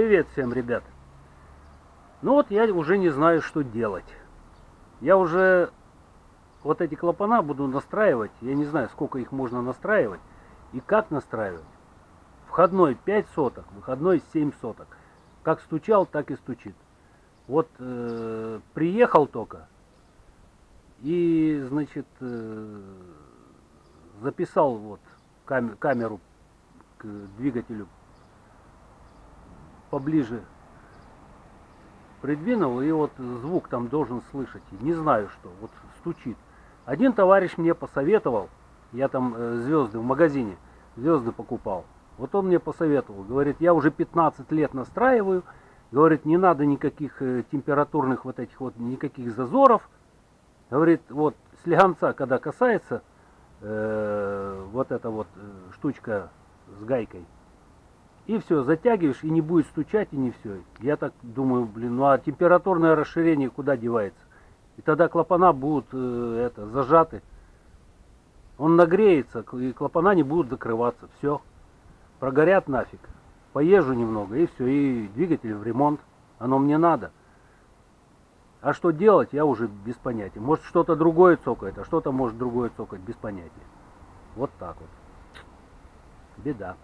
Привет всем, ребят. Ну вот я уже не знаю, что делать. Я уже вот эти клапана буду настраивать. Я не знаю, сколько их можно настраивать и как настраивать. Входной 5 соток, выходной 7 соток. Как стучал, так и стучит. Вот приехал только и, значит, записал вот камеру к двигателю поближе, придвинул, и вот звук там должен слышать. Не знаю что, вот стучит. Один товарищ мне посоветовал, я там звезды в магазине, звезды покупал. Вот он мне посоветовал, говорит, я уже 15 лет настраиваю, говорит, не надо никаких температурных вот этих вот, никаких зазоров. Говорит, вот слегонца, когда касается вот эта вот штучка с гайкой, и все, затягиваешь, и не будет стучать, и не все. Я так думаю, блин, ну а температурное расширение куда девается? И тогда клапана будут зажаты. Он нагреется, и клапана не будут закрываться. Все. Прогорят нафиг. Поезжу немного, и все. И двигатель в ремонт. Оно мне надо. А что делать, я уже без понятия. Может, что-то другое цокает, а что-то может другое цокать, без понятия. Вот так вот. Беда.